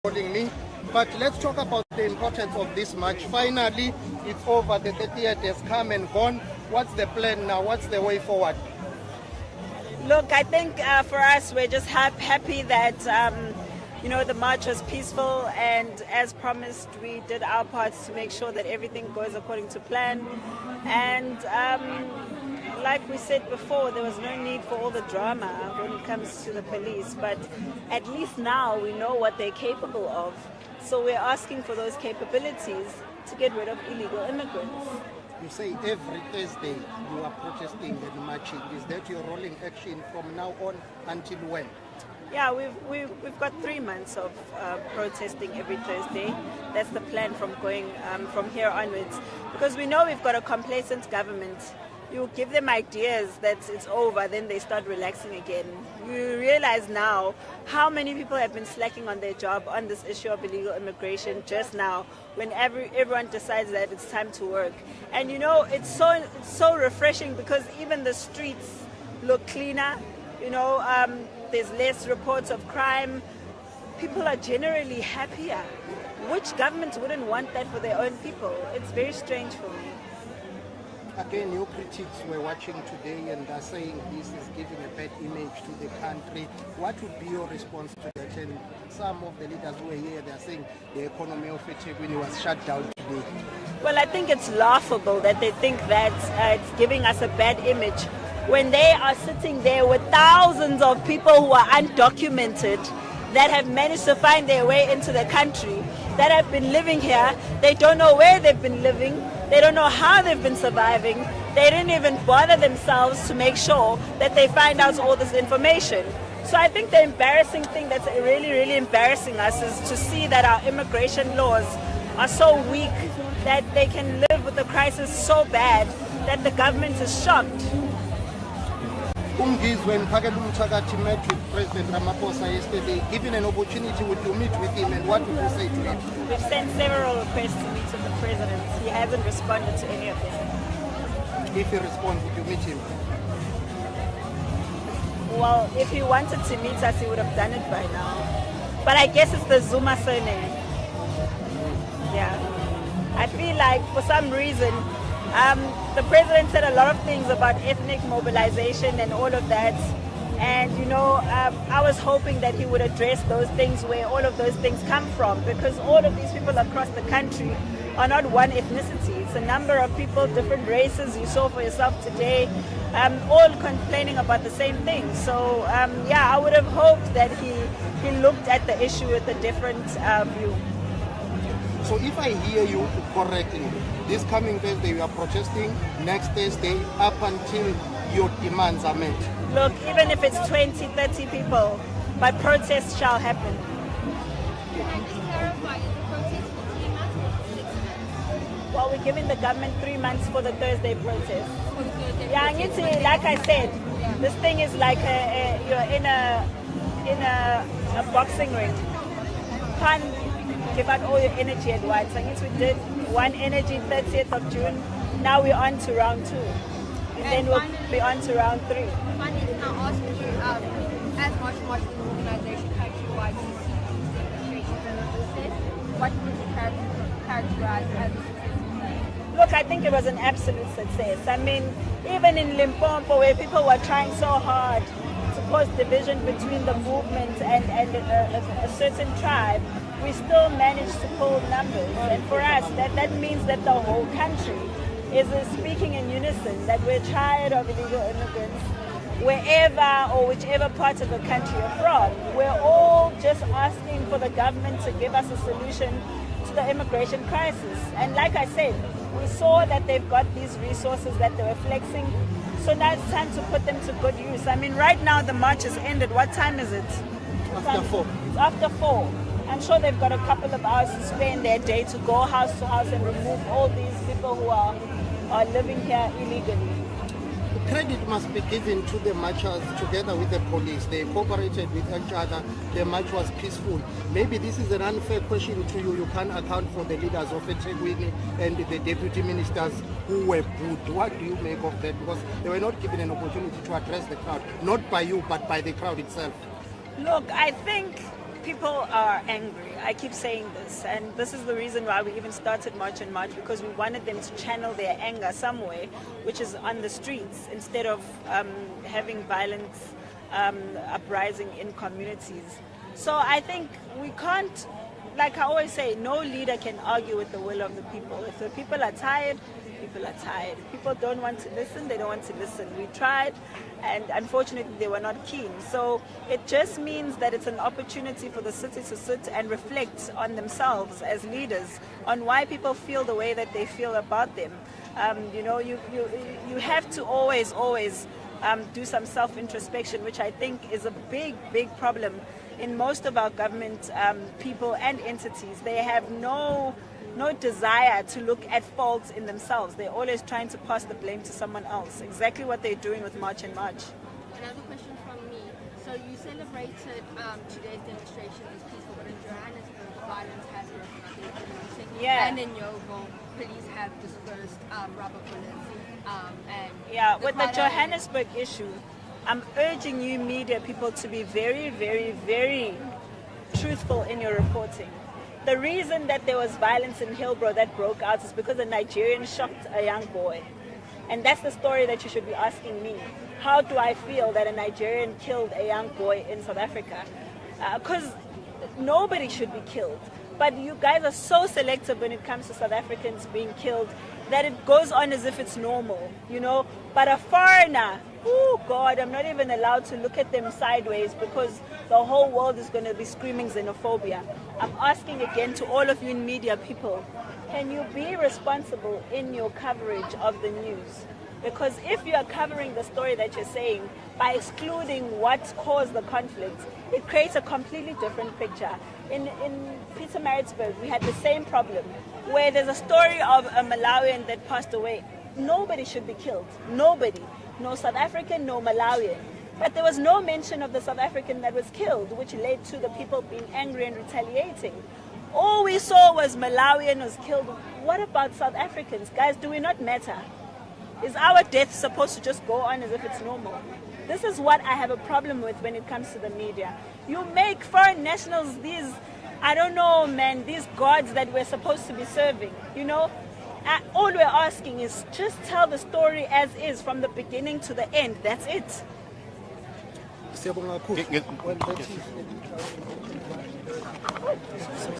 accordingly. But let's talk about the importance of this march. Finally, it's over. The 30th has come and gone. What's the plan now? What's the way forward? Look, I think for us, we're just happy that the march was peaceful, and as promised, we did our parts to make sure that everything goes according to plan. And like we said before, there was no need for all the drama when it comes to the police, but at least now we know what they're capable of. So we're asking for those capabilities to get rid of illegal immigrants. You say every Thursday you are protesting and marching. Is that your rolling action from now on until when? Yeah, we've got 3 months of protesting every Thursday. That's the plan from here onwards, because we know we've got a complacent government. You give them ideas that it's over, then they start relaxing again. You realize now how many people have been slacking on their job on this issue of illegal immigration just now, when everyone decides that it's time to work. And it's so refreshing, because even the streets look cleaner. There's less reports of crime. People are generally happier. Which government wouldn't want that for their own people? It's very strange for me. Again, your critics were watching today and are saying this is giving a bad image to the country. What would be your response to that? And some of the leaders who were here, they are saying the economy of eThekwini was shut down today. Well, I think it's laughable that they think that it's giving us a bad image when they are sitting there with thousands of people who are undocumented that have managed to find their way into the country, that have been living here. They don't know where they've been living. They don't know how they've been surviving. They didn't even bother themselves to make sure that they find out all this information. So I think the embarrassing thing that's really, really embarrassing us is to see that our immigration laws are so weak that they can live with the crisis so bad that the government is shocked. When Pagalumchagati met with President Ramaphosa yesterday, given an opportunity, would you meet with him, and what would you say to him? We've sent several requests to meet with the president. He hasn't responded to any of them. If he responds, would you meet him? Well, if he wanted to meet us, he would have done it by now. But I guess it's the Zuma surname. Yeah. I feel like for some reason, the president said a lot of things about ethnic mobilization and all of that. And, I was hoping that he would address those things where all of those things come from, because all of these people across the country are not one ethnicity. It's a number of people, different races. You saw for yourself today, all complaining about the same thing. So, I would have hoped that he looked at the issue with a different view. So if I hear you correctly, this coming Thursday you are protesting, next Thursday up until your demands are met. Look, even if it's 20, 30 people, my protest shall happen. Well, we're giving the government 3 months for the Thursday protest. Yeah, like I said, this thing is like you're in a boxing ring. Can't give out all your energy at once. I guess we did one energy 30th of June. Now we're on to round 2. And then we'll be on to round 3. Finally, can I ask you, as much as an organization countrywide, you see these demonstrations and protests, what would you characterize as a success? Look, I think it was an absolute success. I mean, even in Limpopo, where people were trying so hard to cause division between the movement and a certain tribe, we still managed to pull numbers. And for us, that means that the whole country is speaking in unison, that we're tired of illegal immigrants, wherever or whichever part of the country you're from. We're all just asking for the government to give us a solution to the immigration crisis. And like I said, we saw that they've got these resources that they were flexing, so now it's time to put them to good use. I mean, right now the march has ended. What time is it? After 4. It's after 4. I'm sure they've got a couple of hours to spend their day to go house to house and remove all these people who are living here illegally. Credit must be given to the marchers together with the police. They cooperated with each other. The march was peaceful. Maybe this is an unfair question to you. You can't account for the leaders of eThekwini and the deputy ministers who were booed. What do you make of that? Because they were not given an opportunity to address the crowd, not by you, but by the crowd itself. Look, I think people are angry. I keep saying this, and this is the reason why we even started March and March, because we wanted them to channel their anger somewhere, which is on the streets, instead of having violence uprising in communities. So I think we can't, like I always say, no leader can argue with the will of the people. If the people are tired, people are tired. If people don't want to listen, they don't want to listen. We tried, and unfortunately they were not keen. So it just means that it's an opportunity for the city to sit and reflect on themselves as leaders, on why people feel the way that they feel about them. You know, you have to always do some self-introspection, which I think is a big problem in most of our government people and entities. They have no desire to look at faults in themselves. They're always trying to pass the blame to someone else. Exactly what they're doing with March and March. Another question from me. So you celebrated today's demonstration as peaceful, but in Johannesburg, violence has broken out. They've been looting. Yeah. And in Yeoville, police have dispersed rubber bullets. Yeah, with the Johannesburg issue, I'm urging you media people to be very truthful in your reporting. The reason that there was violence in Hillbrow that broke out is because a Nigerian shot a young boy. And that's the story that you should be asking me. How do I feel that a Nigerian killed a young boy in South Africa? Because nobody should be killed. But you guys are so selective when it comes to South Africans being killed that it goes on as if it's normal, you know. But a foreigner, oh God, I'm not even allowed to look at them sideways because the whole world is going to be screaming xenophobia. I'm asking again to all of you in media people, can you be responsible in your coverage of the news? Because if you are covering the story that you're saying by excluding what caused the conflict, it creates a completely different picture. In Pietermaritzburg, we had the same problem, where there's a story of a Malawian that passed away. Nobody should be killed. Nobody. No South African, no Malawian. But there was no mention of the South African that was killed, which led to the people being angry and retaliating. All we saw was Malawian was killed. What about South Africans? Guys, do we not matter? Is our death supposed to just go on as if it's normal? This is what I have a problem with when it comes to the media. You make foreign nationals these, I don't know, man, these gods that we're supposed to be serving, you know? All we're asking is just tell the story as is from the beginning to the end. That's it.